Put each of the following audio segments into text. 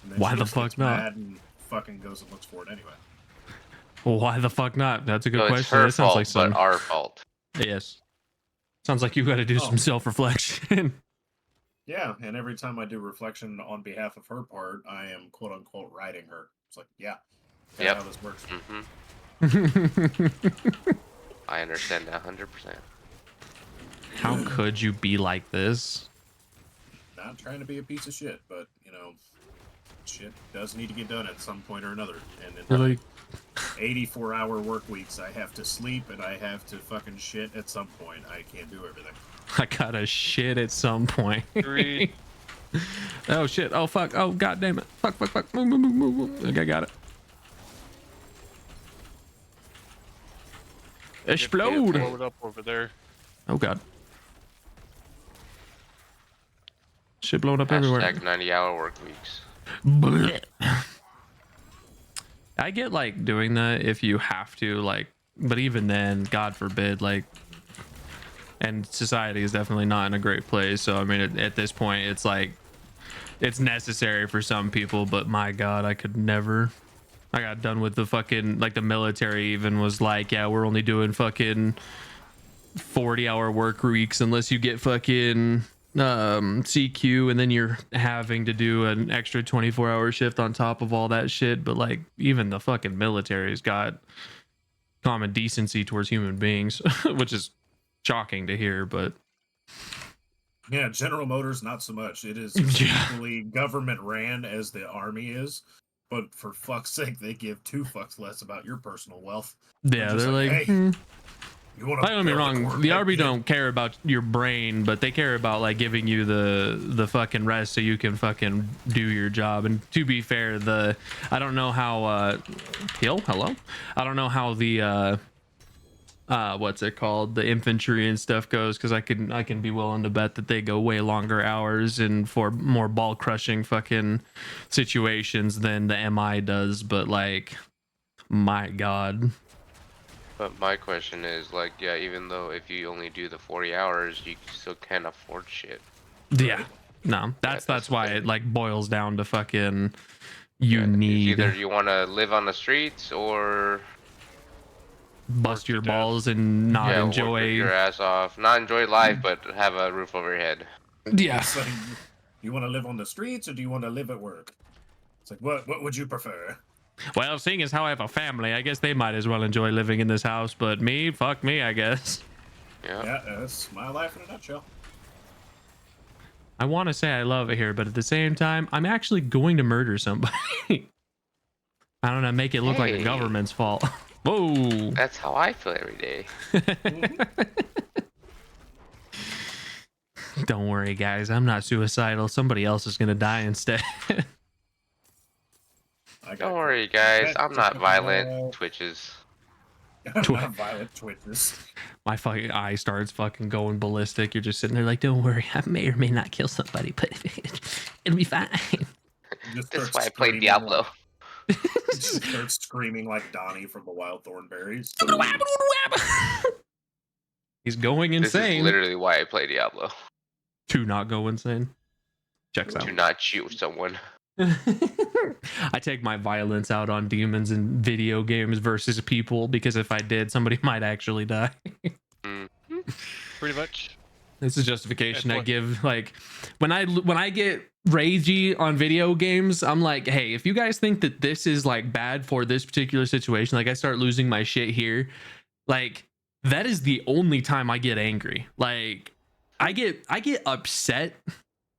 And then Why she the just fuck gets not? mad and fucking goes and looks for it anyway. Well, why the fuck not? That's a good So it's question. her That sounds fault, like some. but our fault. Yes. Sounds like you got to do some self-reflection. Yeah, and every time I do reflection on behalf of her part, I am quote unquote riding her. It's like, yeah, that's Yep. how this works. I understand that 100%. How could you be like this? Not trying to be a piece of shit, but you know, shit does need to get done at some point or another. And in Really? 84-hour work weeks, I have to sleep and I have to fucking shit at some point. I can't do everything. I gotta shit at some point. Agreed. Oh shit! Oh fuck! Oh god damn it! Fuck! Fuck! Fuck! Move! Move! Move! Move! Okay, I got it. Explode! Blow it up over there. Oh god! Shit blowing up everywhere. Hashtag 90-hour work weeks. Blech. I get like doing that if you have to, like, but even then, God forbid, like, and society is definitely not in a great place. So I mean, at this point, it's like it's necessary for some people, but my God, I could never. I got done with the fucking, like, the military even was like, yeah, we're only doing fucking 40-hour work weeks unless you get fucking CQ, and then you're having to do an extra 24-hour shift on top of all that shit. But like, even the fucking military's got common decency towards human beings, which is shocking to hear. But yeah, General Motors, not so much. It is equally government ran as the army is, but for fuck's sake, they give 2 fucks less about your personal wealth. yeah, they're like, hey, you want I don't get me wrong, the army don't care about your brain, but they care about like giving you the fucking rest so you can fucking do your job. And to be fair, I don't know how hello, I don't know how the what's it called, the infantry and stuff goes, because I can be willing to bet that they go way longer hours and for more ball crushing fucking situations than the MI does. But like, my God. But my question is, like, yeah, even though if you only do the 40 hours, you still can't afford shit. Yeah, no, that's why it like boils down to fucking you need either you want to live on the streets or bust your balls and not enjoy work your ass off, not enjoy life, but have a roof over your head. Yeah. It's like, you want to live on the streets or do you want to live at work? It's like, what would you prefer? Well, seeing as how I have a family, I guess they might as well enjoy living in this house, but me, fuck me, I guess. Yeah, that's my life in a nutshell. I want to say I love it here, but at the same time, I'm actually going to murder somebody. I don't know, make it look like the government's fault. Whoa. That's how I feel every day. Don't worry, guys. I'm not suicidal. Somebody else is going to die instead. Don't worry, guys. I'm not violent. Twitches. I'm not violent. Twitches. My fucking eye starts fucking going ballistic. You're just sitting there like, don't worry. I may or may not kill somebody, but it'll be fine. That's why I played Diablo. Just starts screaming like Donnie from the Wild Thornberries. He's going insane. This is literally why I play Diablo. To not go insane. Checks out. To not shoot someone. I take my violence out on demons in video games versus people, because if I did, somebody might actually die. Pretty much. This is justification I give. Like, when I get ragey on video games, I'm like, hey, if you guys think that this is like bad for this particular situation, like I start losing my shit here, like that is the only time I get angry. Like I get upset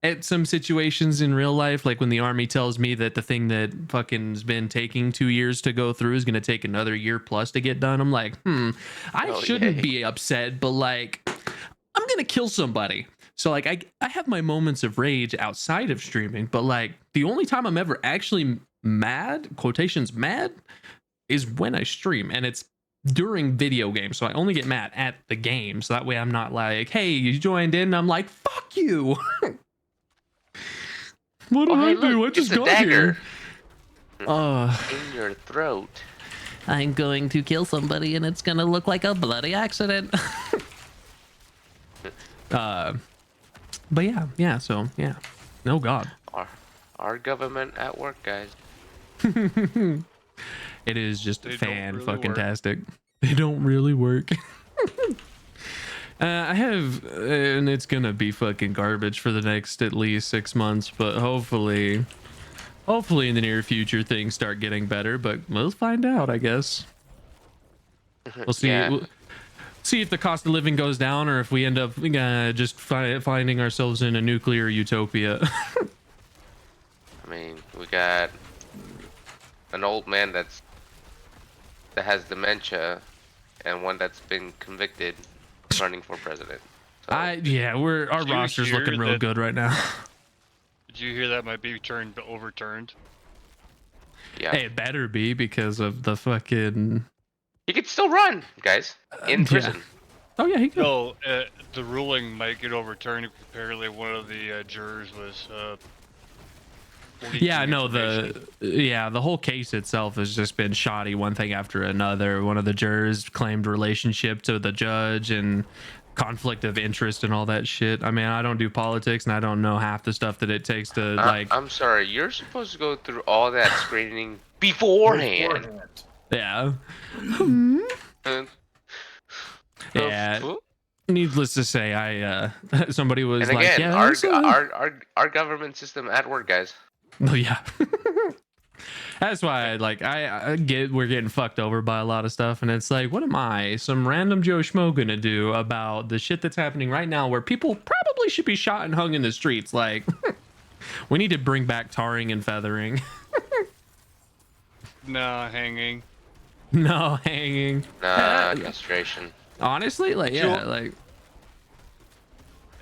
at some situations in real life, like when the army tells me that the thing that fucking has been taking 2 years to go through is going to take another year plus to get done. I'm like, I shouldn't be upset, but like, I'm going to kill somebody. So like, I have my moments of rage outside of streaming, but like the only time I'm ever actually mad, quotations mad, is when I stream, and it's during video games. So I only get mad at the game. So that way I'm not like, hey, you joined in. And I'm like, fuck you. What did I do? I just got here. In your throat. I'm going to kill somebody and it's gonna look like a bloody accident. But yeah, so yeah. Oh God. Our government at work, guys. It is just They don't fan really fucking work. tastic. They don't really work. I have, and it's gonna be fucking garbage for the next at least 6 months, but hopefully in the near future things start getting better. But we'll find out, I guess. We'll see. Yeah. We'll see if the cost of living goes down, or if we end up just finding ourselves in a nuclear utopia. I mean, we got an old man that has dementia, and one that's been convicted running for president. So, Our Did you roster's hear looking real that- good right now. Did you hear that might be overturned? yeah. Hey, it better be, because of the fucking. He could still run, guys, in yeah. prison. Oh yeah, he could. No, the ruling might get overturned. Apparently, one of the jurors was. Yeah, leaking no, information. the whole case itself has just been shoddy, one thing after another. One of the jurors claimed relationship to the judge and conflict of interest and all that shit. I mean, I don't do politics and I don't know half the stuff that it takes to I'm sorry, you're supposed to go through all that screening beforehand. yeah. Uh, Yeah. Needless to say, I somebody was And like, again, yeah, our government system at work, guys. oh yeah. That's why I get we're getting fucked over by a lot of stuff, and it's like, what am I, some random Joe Schmo, gonna do about the shit that's happening right now, where people probably should be shot and hung in the streets? Like, we need to bring back tarring and feathering. Nah, hanging. No hanging. Nah, castration. Honestly, like, Sure. yeah, like,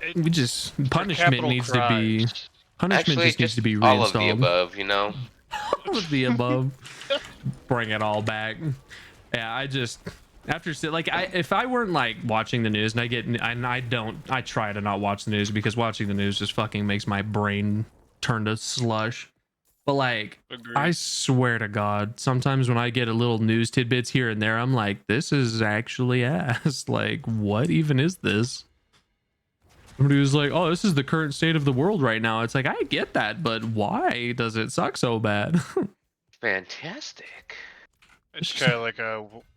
It- we just for punishment capital needs to be crimes. punishment Actually, just needs to be all of the reinstalled. above, you know. All of the above. Bring it all back. Yeah, I just after like if I weren't like watching the news, and I try to not watch the news, because watching the news just fucking makes my brain turn to slush. But like, Agreed. I swear to God, sometimes when I get a little news tidbits here and there, I'm like, this is actually ass. Like, what even is this? Somebody was like, oh, this is the current state of the world right now. It's like, I get that, but why does it suck so bad? Fantastic. It's kind of like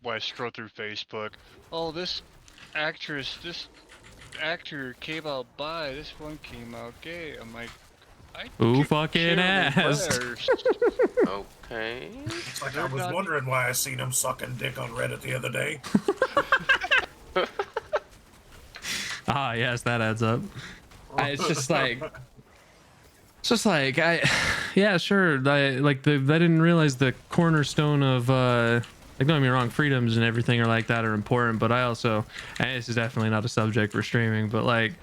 when I scroll through Facebook. Oh, this actor came out bi. This one came out gay. I'm like, I Who could fucking care asked? less. Okay. It's like I They're was not- wondering why I seen him sucking dick on Reddit the other day. Ah, yes, that adds up. It's just like, yeah, sure. I didn't realize the cornerstone of, like, don't get me wrong, freedoms and everything are like that are important, but I also, and this is definitely not a subject for streaming, but like,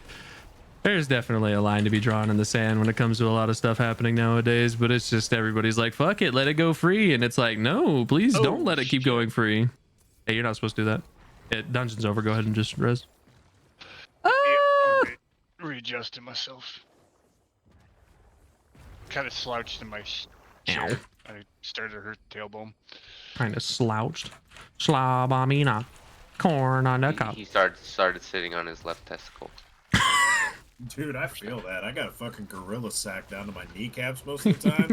there's definitely a line to be drawn in the sand when it comes to a lot of stuff happening nowadays. But it's just, everybody's like, fuck it, let it go free, and it's like, no, please don't let it keep going free. Hey, you're not supposed to do that. Dungeon's over. Go ahead and just res. Yeah, readjusting myself. Kind of slouched in my chair. I started to hurt the tailbone. Kind of slouched. Slabamina. Corn on the cup. He started sitting on his left testicle. Dude, I feel that. I got a fucking gorilla sack down to my kneecaps most of the time.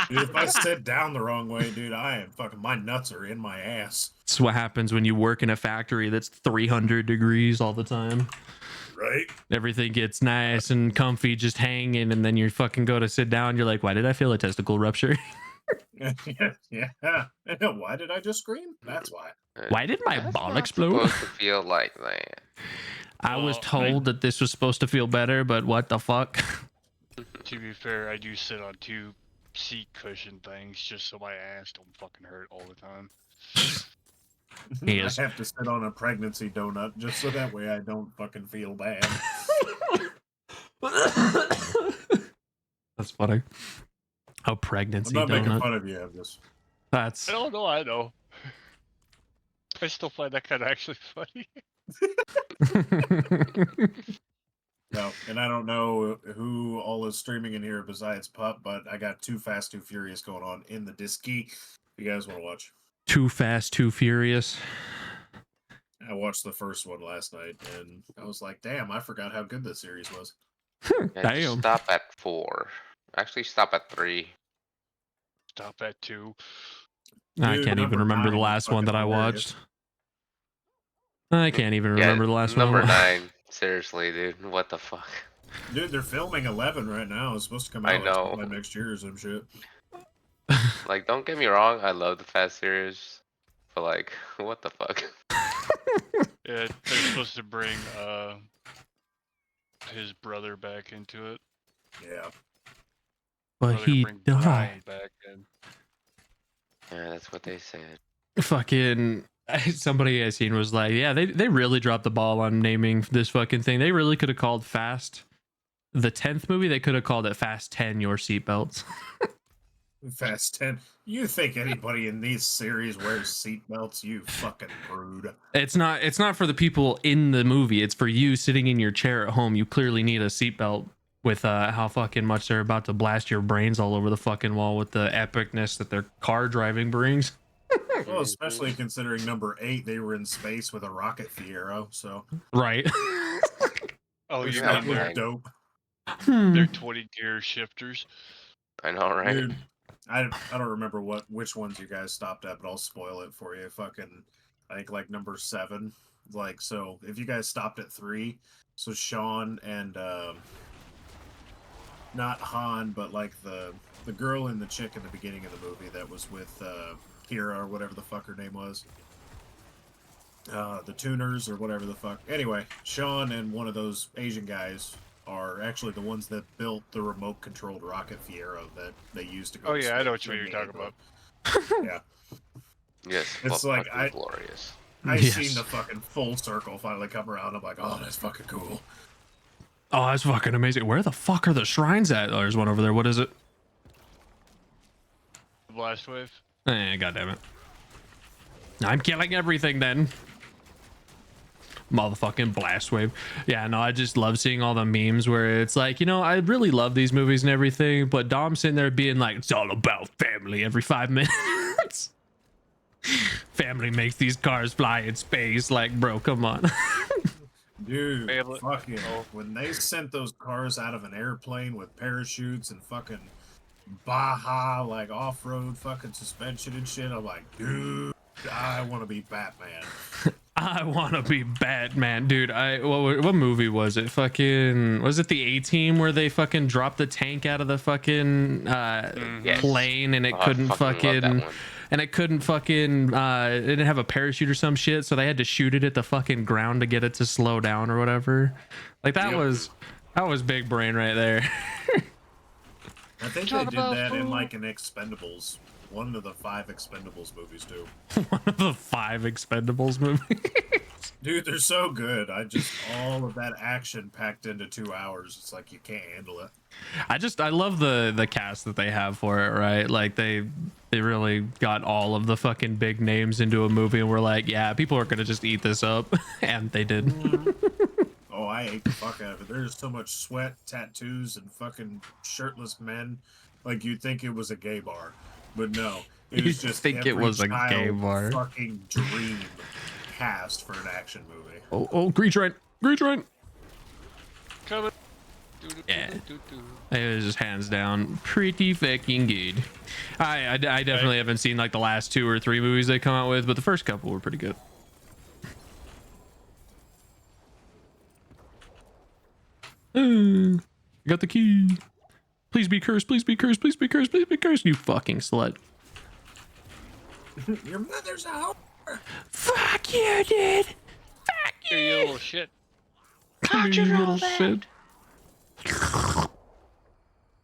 Dude, if I sit down the wrong way, dude, I am fucking, my nuts are in my ass. That's what happens when you work in a factory that's 300 degrees all the time. Right? Everything gets nice and comfy, just hanging, and then you fucking go to sit down. You're like, why did I feel a testicle rupture? Yeah. Why did I just scream? That's why. Why did my That's ball not explode? Supposed to feel like that. I was Well, told that this was supposed to feel better, but what the fuck? To be fair, I do sit on 2 seat cushion things just so my ass don't fucking hurt all the time. Yes. I have to sit on a pregnancy donut just so that way I don't fucking feel bad. That's funny. A I'm pregnancy not making donut. fun of you. I'm just. That's I don't know, I know. I still find that kind of actually funny. No, and I don't know who all is streaming in here besides Pup, but I got Too Fast, Too Furious going on in the Disky. If you guys want to watch. Too Fast, Too Furious. I watched the first one last night, and I was like, damn, I forgot how good this series was. Yeah, just Damn. stop at 4. Actually, stop at 3. Stop at 2. I Dude, can't even number remember the 9 is last one fucking that I hilarious. watched. I can't even Yeah, remember the last one. number 9. Seriously, dude. What the fuck? Dude, they're filming 11 right now. It's supposed to come I out like know. sometime next year or some shit. Like, don't get me wrong. I love the Fast series. But, like, what the fuck? Yeah, they're supposed to bring his brother back into it. Yeah. But Or they're gonna he bring died. Brian back in. Yeah, that's what they said. Fucking somebody I seen was like, yeah, they really dropped the ball on naming this fucking thing. They really could have called Fast the 10th movie. They could have called it Fast 10 Your Seatbelts. Fast 10. You think anybody in these series wears seatbelts? You fucking brood. It's not for the people in the movie. It's for you sitting in your chair at home. You clearly need a seatbelt with how fucking much they're about to blast your brains all over the fucking wall with the epicness that their car driving brings. Well, especially considering number 8, they were in space with a rocket Fiero, so Right. Oh, which you Yeah, that mean was right. dope. they're 20 gear shifters? I know, right? Dude, I don't remember which ones you guys stopped at, but I'll spoil it for you. Fucking, I think like number 7. Like, so if you guys stopped at 3, so Sean and not Han, but like the girl and the chick in the beginning of the movie that was with Kira or whatever the fuck her name was. The tuners or whatever the fuck. Anyway, Sean and one of those Asian guys are actually the ones that built the remote controlled rocket Fiero that they used to go Oh to yeah, I know space what in you're the talking intro. about. Yeah. Yes, It's but like, fucking glorious. I Yes. seen the fucking full circle finally come around. I'm like, oh, that's fucking cool. Oh, that's fucking amazing. Where the fuck are the shrines at? Oh, there's one over there. What is it? Blast wave. God damn it. I'm killing everything then. Motherfucking blast wave. Yeah, no, I just love seeing all the memes where it's like, you know, I really love these movies and everything, but Dom's sitting there being like, it's all about family every 5 minutes. Family makes these cars fly in space. Like, bro, come on. Dude, Family- fucking, oh. when they sent those cars out of an airplane with parachutes and fucking Baja, like off-road fucking suspension and shit, I'm like, dude, I want to be Batman. I want to be Batman, dude. What movie was it? Fucking, was it the A-Team where they fucking dropped the tank out of the fucking Yes. plane and it Oh, I couldn't love that fucking one. and it couldn't fucking it didn't have a parachute or some shit, so they had to shoot it at the fucking ground to get it to slow down or whatever. Like that Yep. was big brain right there. I think Talk they did about that in food. like an Expendables. One of the 5 Expendables movies, too. One of the 5 Expendables movies. Dude, they're so good. All of that action packed into 2 hours. It's like you can't handle it. I love the cast that they have for it, right? Like they really got all of the fucking big names into a movie and we're like, yeah, people are gonna just eat this up. And they did. Oh, I ate the fuck out of it. There's so much sweat, tattoos, and fucking shirtless men. Like you'd think it was a gay bar, but no, it You'd was just think it every was a gay child bar. fucking dream cast for an action movie. Oh, Grease Run. Coming. Yeah. It was just hands down pretty fucking good. I definitely haven't seen like the last 2 or 3 movies they come out with, but the first couple were pretty good. Got the key. Please be cursed. Please be cursed. Please be cursed. Please be cursed. You fucking slut. Your mother's a hoe. Fuck you, dude. Fuck You you. little shit. How'd you know that?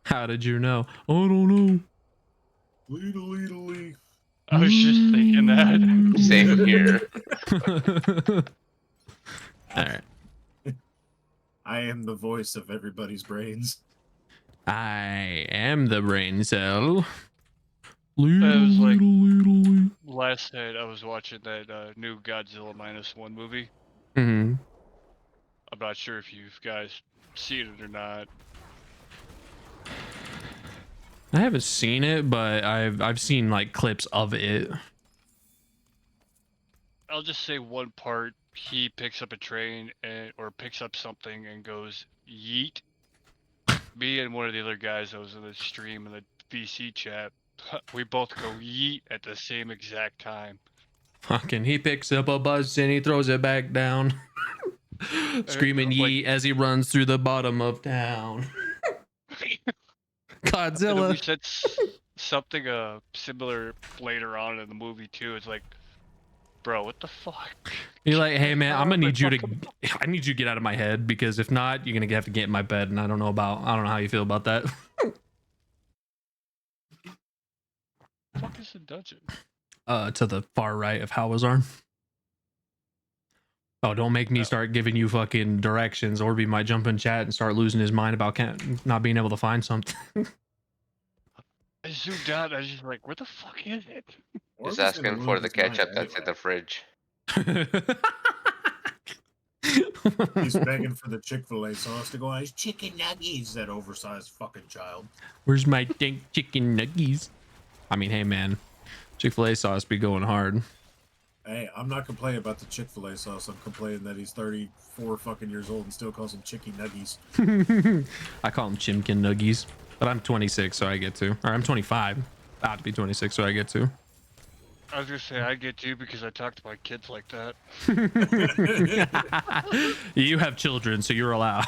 How did you know? I don't know. Lee. I was just thinking that. Same here. All right. I am the voice of everybody's brains. I am the brain cell. was like- Last night I was watching that new Godzilla -1 movie. Mm-hmm. I'm not sure if you guys seen it or not. I haven't seen it, but I've seen like clips of it. I'll just say one part. He picks up a train or picks up something and goes yeet. me and one of the other guys that was in the stream in the VC chat, we both go yeet at the same exact time. Fucking, he picks up a bus and he throws it back down, screaming yeet as he runs through the bottom of town. Godzilla. We said something similar later on in the movie too. It's like, bro, what the fuck? You're like, hey man, I need you to get out of my head, because if not, you're gonna have to get in my bed, and I don't know how you feel about that. What the fuck is the dungeon? To the far right of Hawazar. Oh, don't make me start giving you fucking directions. Orby might jump in chat and start losing his mind about not being able to find something. I zoomed out. I was just like, where the fuck is it? He's asking for the ketchup that's in the fridge. He's begging for the Chick-fil-A sauce to go on his chicken nuggies, that oversized fucking child. Where's my dang chicken nuggies? I mean, hey man, Chick-fil-A sauce be going hard. Hey, I'm not complaining about the Chick-fil-A sauce. I'm complaining that he's 34 fucking years old and still calls them chicken nuggies. I call them chimkin nuggies, but I'm 26, so I get to. Or I'm 25, about to be 26, so I get to. I was gonna say I get to because I talk to my kids like that. You have children, so you're allowed.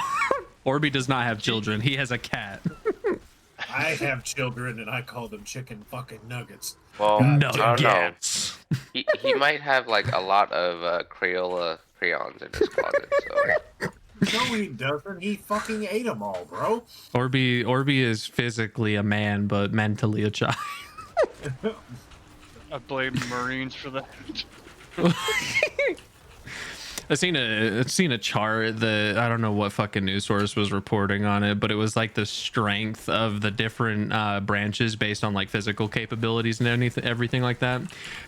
Orby does not have children. He has a cat. I have children and I call them chicken fucking nuggets. Well, Nuggets. He might have like a lot of Crayola crayons in his closet. So. No, he doesn't. He fucking ate them all, bro. Orby is physically a man, but mentally a child. I blame Marines for that. I've seen a chart that I don't know what fucking news source was reporting on it, but it was like the strength of the different branches based on like physical capabilities and everything like that.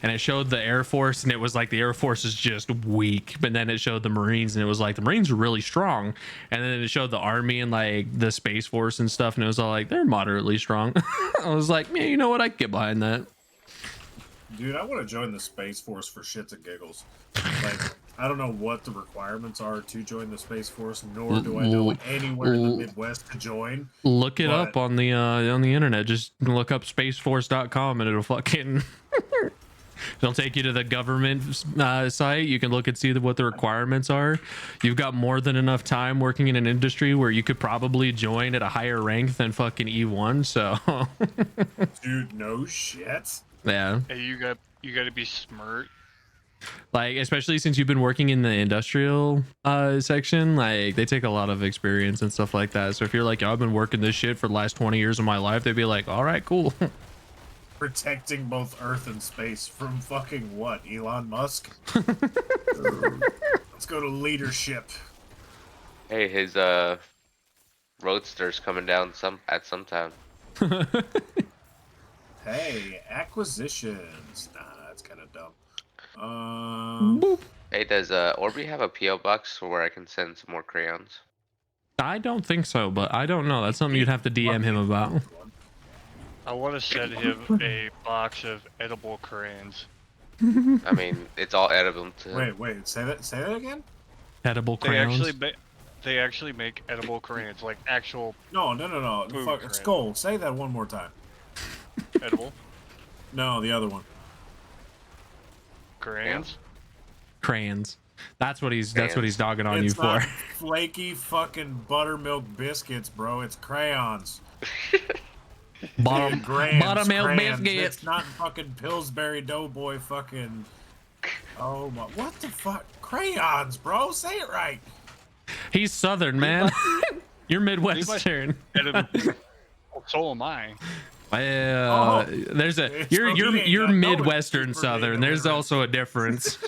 And it showed the Air Force, and it was like the Air Force is just weak. But then it showed the Marines, and it was like the Marines are really strong. And then it showed the Army and like the Space Force and stuff, and it was all like they're moderately strong. I was like, yeah, you know what? I can get behind that. Dude, I want to join the Space Force for shits and giggles. Like, I don't know what the requirements are to join the Space Force, nor do I know anywhere in the Midwest to join. Look it up on the internet. Just look up spaceforce.com and it'll fucking it'll take you to the government site. You can look and see what the requirements are. You've got more than enough time working in an industry where you could probably join at a higher rank than fucking E1. So, dude, no shit. Yeah. Hey, you got to be smart. Like, especially since you've been working in the industrial section, like they take a lot of experience and stuff like that. So if you're like, I've been working this shit for the last 20 years of my life, they'd be like, all right, cool. Protecting both Earth and space from fucking what? Elon Musk? Let's go to leadership. Hey, his roadster's coming down at some time. Hey, acquisitions. Nah, that's kind of dumb. Hey, does Orby have a PO box where I can send some more crayons? I don't think so, but I don't know. That's something you'd have to DM him about. I want to send him a box of edible crayons. I mean, it's all edible too. Wait, say that again? Edible crayons. They actually make edible crayons, like actual. No. Fuck, Skull, say that one more time. Edible? No, the other one. Crayons? Crayons. That's what he's dogging on you It's not for. flaky fucking buttermilk biscuits, bro. It's crayons. Buttermilk crayons. biscuits. It's not fucking Pillsbury Doughboy fucking. Oh my! What the fuck? Crayons, bro. Say it right. He's Southern, man. You're Midwestern. So am I. There's a you're Midwestern Southern. There's also a difference.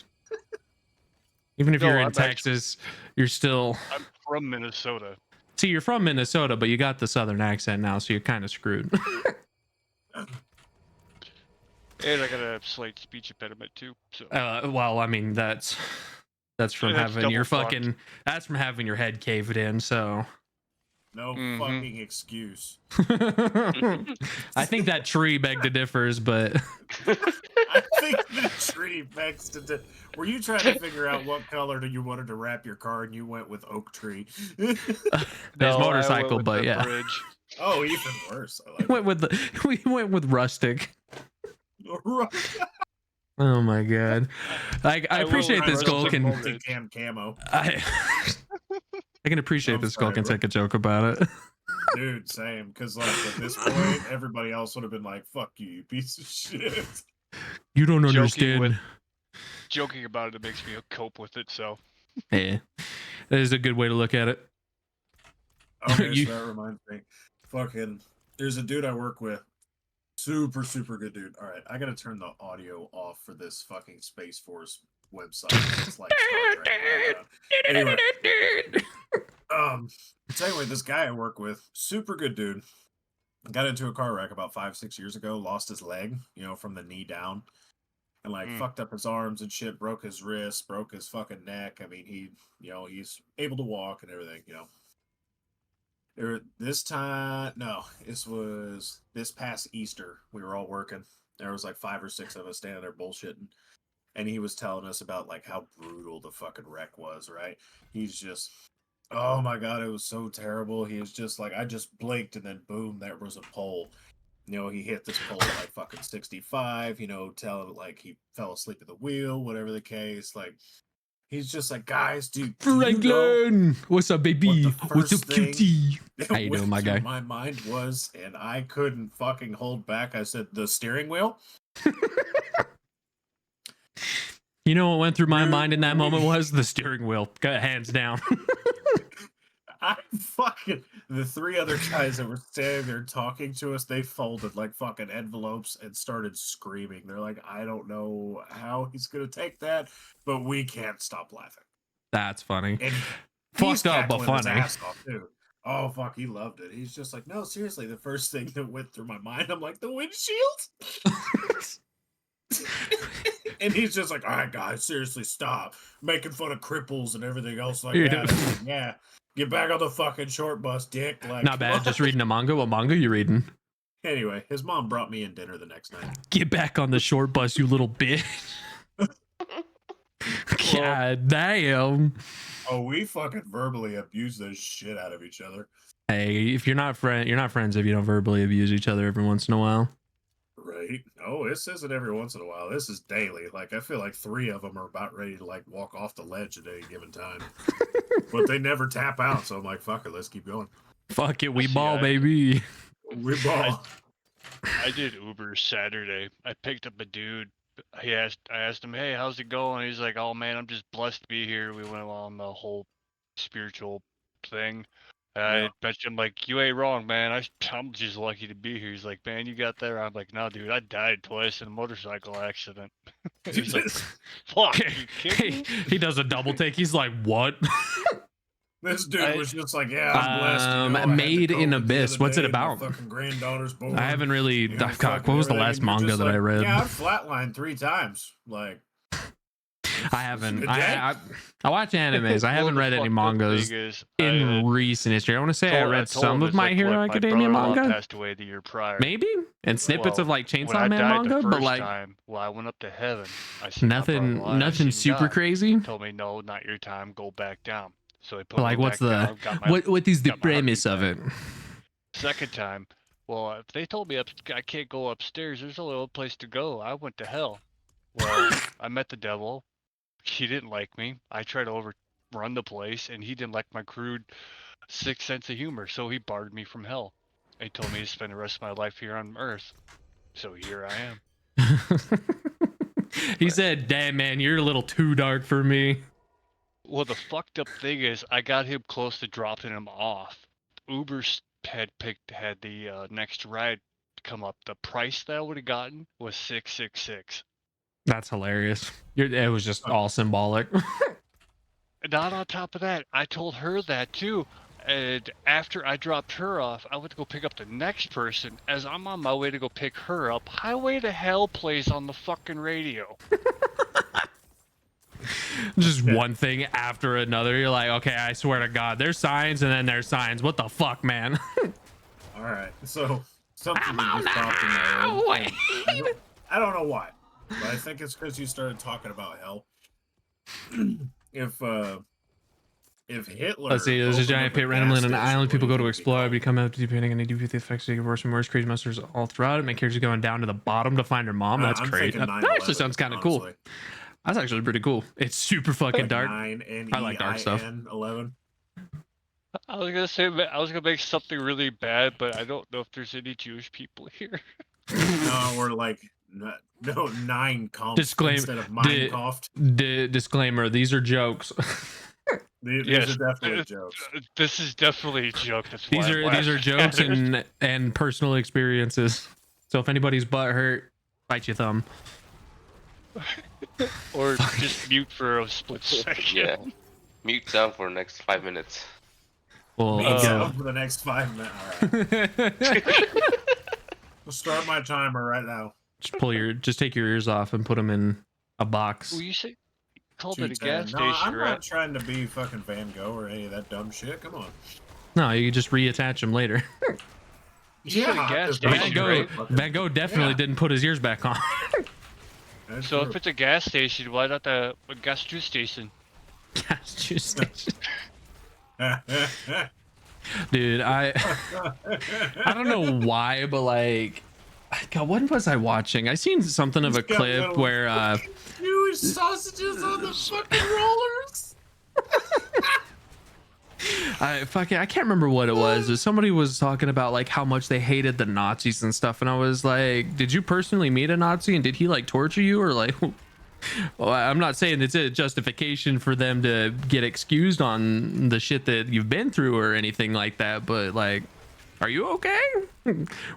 Even if you're in Texas, you're still. I'm from Minnesota. See, you're from Minnesota, but you got the Southern accent now, so you're kind of screwed. And I got a slight speech impediment too. So. Well, I mean that's from having your fucking. That's from having your head caved in. So. No fucking excuse. I think that tree beg to differs, but I think the tree next to the. Were you trying to figure out what color you wanted to wrap your car, and you went with oak tree? There's No, I motorcycle, went with but the yeah. bridge. Oh, even worse. I like We went with rustic. it. Oh my god. I I will appreciate this rustic Skull moment. can Multi-cam camo. I can appreciate I'm this Skull sorry, can bro. take a joke about it. Dude, same. Because like at this point, everybody else would have been like, "Fuck you, you piece of shit." You don't Joking understand. with- Joking about it makes me cope with it. So Yeah. That is a good way to look at it. Okay, You- so that reminds me. Fucking, there's a dude I work with. Super, super good dude. All right, I gotta turn the audio off for this fucking Space Force website. It's like Star Trek in the background. Anyway, so anyway, this guy I work with, super good dude, got into a car wreck about 5-6 years ago. Lost his leg, from the knee down, and like fucked up his arms and shit. Broke his wrist, broke his fucking neck. I mean, he's able to walk and everything. This was this past Easter. We were all working. There was like 5 or 6 of us standing there bullshitting. And he was telling us about like how brutal the fucking wreck was, right? He's just, oh my God, it was so terrible. He was just like, I just blinked and then boom, there was a pole. He hit this pole at like fucking 65, telling like he fell asleep at the wheel, whatever the case. Like, he's just like, guys, dude. Franklin, what's up, baby? What's up, first thing cutie? How you went doing, my through guy? my mind was, and I couldn't fucking hold back. I said, the steering wheel. You know what went through my mind in that moment was the steering wheel. Got hands down. The 3 other guys that were standing there talking to us, they folded like fucking envelopes and started screaming. They're like, I don't know how he's gonna take that, but we can't stop laughing. That's funny. And Fucked up, but cackling his funny. ass off, too. Oh fuck, he loved it. He's just like, no, seriously, the first thing that went through my mind, I'm like, the windshield. And he's just like, all right, guys, seriously, stop making fun of cripples and everything else like that. I'm like, yeah, get back on the fucking short bus, dick. Like, Not bad. Just reading a manga. What manga you reading? Anyway, his mom brought me in dinner the next night. Get back on the short bus, you little bitch. God damn. Oh, we fucking verbally abuse the shit out of each other. Hey, if you're not friends if you don't verbally abuse each other every once in a while. Right? Oh, this isn't every once in a while. This is daily. Like, I feel like 3 of them are about ready to like walk off the ledge at any given time. But they never tap out, so I'm like, fuck it, let's keep going. Fuck it, we See, ball, I- baby. We ball. I did Uber Saturday. I picked up a dude. I asked him, hey, how's it going? He's like, oh man, I'm just blessed to be here. We went on the whole spiritual thing. I mentioned him like, you ain't wrong, man. I'm just lucky to be here. He's like, man, you got there. I'm like, no, dude, I died twice in a motorcycle accident. He's like, fuck, you kidding me? He does a double take. He's like, what? This dude was just like, yeah, I'm blessed. I had the Made in COVID the Abyss. other What's it day, my about? fucking granddaughter's born. I haven't really. God, fucking what was the everything, last and you're manga just that I like, read? Yeah, I've flatlined 3 times. Like, I haven't. Good day. I watch animes. I haven't read any mangas in recent history. I want to say I read some of My Hero Academia manga, passed away the year prior. maybe, and snippets of like When I Chainsaw Man died manga, the but first like time, well, I went up to heaven. I seen my brother alive, I nothing seen super God. crazy. Told me, no, not your time. Go back down. So he put But like, me what's back the down, got my- what is the got my heartbeat premise of back. it? Second time, well, if they told me I can't go upstairs, there's only one place to go. I went to hell. Well, I met the devil. He didn't like me. I tried to overrun the place, and he didn't like my crude, sick sense of humor, so he barred me from hell. He told me to spend the rest of my life here on Earth. So here I am. He said, "Damn man, you're a little too dark for me." Well, the fucked up thing is, I got him close to dropping him off. Uber had the next ride come up. The price that I would have gotten was $666. That's hilarious. It was just all symbolic. Not on top of that, I told her that too. And after I dropped her off, I went to go pick up the next person. As I'm on my way to go pick her up, Highway to Hell plays on the fucking radio. Just one thing after another. You're like, okay, I swear to God, there's signs and then there's signs. What the fuck, man? all right. So something I'm that on just popped in my head. the way. I don't know why, But I think it's because you started talking about hell. If Hitler, Let's see. There's a opened giant up a pit randomly gas on an station, island. what People do you go to think it'd be explore. called? Become out depending on the effects. They get worse and worse. Crazy monsters all throughout it. Make characters going down to the bottom to find their mom. That's I'm crazy. thinking That actually 9/11, sounds kind of cool. honestly. That's actually pretty cool. It's super fucking dark. 9 I like dark stuff. 11. I was gonna say I was gonna make something really bad, but I don't know if there's any Jewish people here. No, we're like no 9 comps Disclaim- instead of di- Minecraft. Disclaimer: these are jokes. These Yes, are definitely jokes. This is definitely a joke. That's these why are I'm these are laughing jokes at it. and personal experiences. So if anybody's butt hurt, bite your thumb. Or just mute for a split second. Yeah. Mute down for the next 5 minutes. Well, Me Uh, too, for the next 5 minutes. All right. We'll start my timer right now. just take your ears off and put them in a box. Well, you say you called it a 2:10. gas No, station, I'm right? not trying to be fucking Van Gogh or any of that dumb shit. Come on. No, you just reattach them later. You said a gas this station, Van is Gogh, great fucking- Van Gogh definitely Yeah. didn't put his ears back on. That's So true. if it's a gas station, why not a gas juice station? Gas juice station. Dude, I don't know why, but like, God, what was I watching? I seen something of a He's got clip little- where Jewish sausages on the fucking rollers. I can't remember what it was. Somebody was talking about like how much they hated the Nazis and stuff, and I was like, did you personally meet a Nazi and did he like torture you or like? Well, I'm not saying it's a justification for them to get excused on the shit that you've been through or anything like that, but like, are you okay?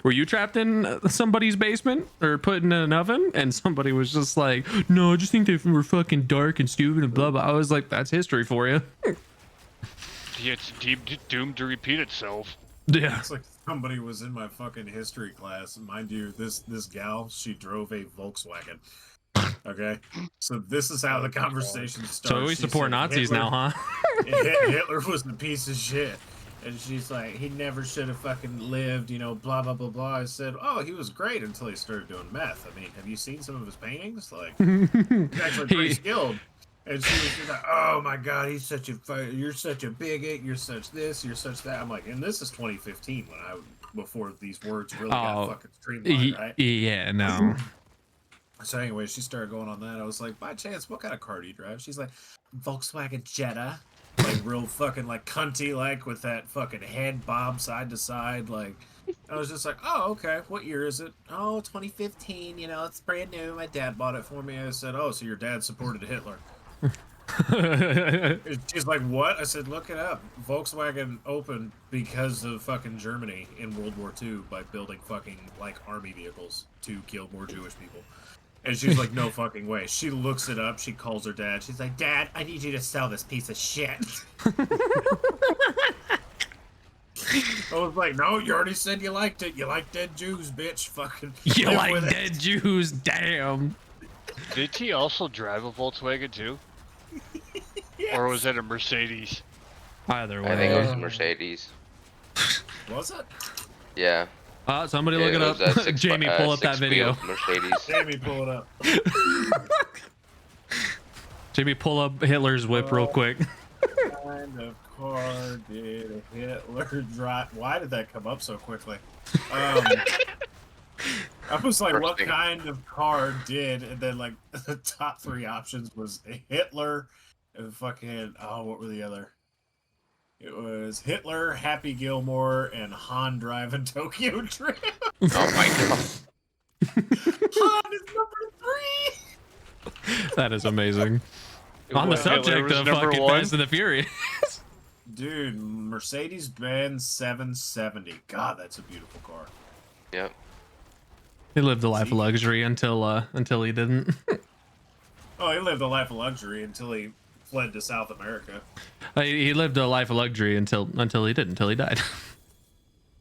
Were you trapped in somebody's basement or put in an oven? And somebody was just like, no, I just think they were fucking dark and stupid and blah blah. I was like, that's history for you. Yeah, it's doomed to repeat itself. Yeah. It's like somebody was in my fucking history class. Mind you, this gal, she drove a Volkswagen. Okay, so this is how the conversation starts. So we She support said Nazis Hitler- now, huh? Hitler was the piece of shit. And she's like, he never should have fucking lived, you know, blah, blah, blah, blah. I said, oh, he was great until he started doing meth. I mean, have you seen some of his paintings? Like, he's actually pretty skilled. And she was just like, oh my God, you're such a bigot. You're such this, you're such that. I'm like, and this is 2015 before these words really got fucking streamlined, right? Yeah, no. So anyway, she started going on that. I was like, by chance, what kind of car do you drive? She's like, Volkswagen Jetta. Like real fucking like cunty, like with that fucking head bob side to side. Like, I was just like, oh, okay. What year is it? Oh, 2015. You know, it's brand new. My dad bought it for me. I said, oh, so your dad supported Hitler. She's like, what? I said, look it up. Volkswagen opened because of fucking Germany in World War II by building fucking like army vehicles to kill more Jewish people. And she's like, no fucking way. She looks it up. She calls her dad. She's like, Dad, I need you to sell this piece of shit. I was like, no, you already said you liked it. You like dead Jews, bitch. Fucking You live like with it. dead Jews, damn. Did he also drive a Volkswagen too? Or was it a Mercedes? Either way. I think it was a Mercedes. Was it? Yeah. Somebody Yeah, look it was up. a Jamie, pull up that video. six-wheeled Mercedes. Jamie, pull it up. Jamie, pull up Hitler's whip real quick. What kind of car did Hitler drive? Why did that come up so quickly? I was like, First what thing. kind of car did? And then like the top 3 options was Hitler, and fucking what were the other? It was Hitler, Happy Gilmore, and Han driving Tokyo Drift. Oh my god. Han is number 3. That is amazing. On the Hitler subject was of number fucking one? Fast and the Furious. Dude, Mercedes-Benz 770. God, that's a beautiful car. Yep. He lived a life of luxury until he didn't. Oh, he lived a life of luxury until he fled to South America. He lived a life of luxury until he didn't, until he died.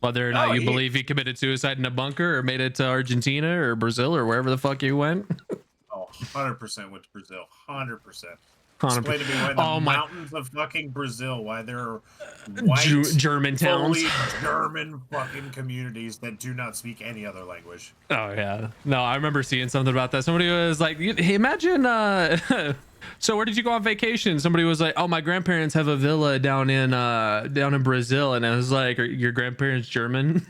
Whether or not Oh, you he- believe he committed suicide in a bunker or made it to Argentina or Brazil or wherever the fuck you went. Oh, 100% went to Brazil. 100%. Explain to me why the Oh my- mountains of fucking Brazil, why there are white, German towns. fully German fucking communities that do not speak any other language. Oh yeah, no, I remember seeing something about that. Somebody was like, "Hey, imagine." So where did you go on vacation? Somebody was like, "Oh, my grandparents have a villa down in Brazil," and I was like, "Are your grandparents German?"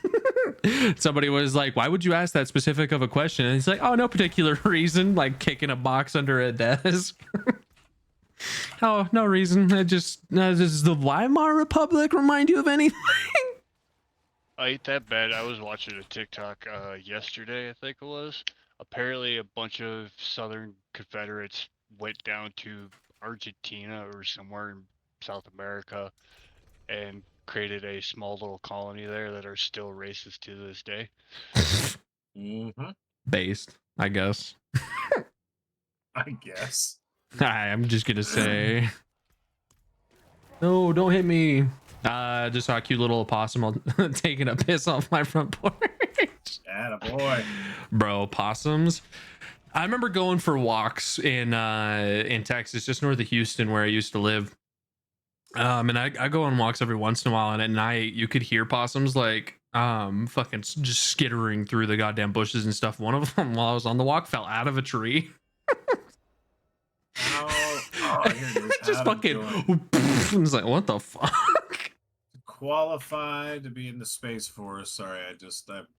Somebody was like, "Why would you ask that specific of a question?" And he's like, "Oh, no particular reason. Like kicking a box under a desk." Oh, no reason. Does the Weimar Republic remind you of anything? I ate that bad. I was watching a TikTok yesterday, I think it was. Apparently, a bunch of Southern Confederates went down to Argentina or somewhere in South America and created a small little colony there that are still racist to this day. Mm-hmm. Based, I guess. I guess. I'm just gonna say, no, don't hit me. Just saw a cute little opossum taking a piss off my front porch. Attaboy. Bro, possums. I remember going for walks in Texas, just north of Houston, where I used to live. And I go on walks every once in a while, and at night you could hear possums like fucking just skittering through the goddamn bushes and stuff. One of them, while I was on the walk, fell out of a tree. Oh, here it is. Just Adam fucking. doing. I was like, what the fuck? Qualified to be in the Space Force. Sorry, I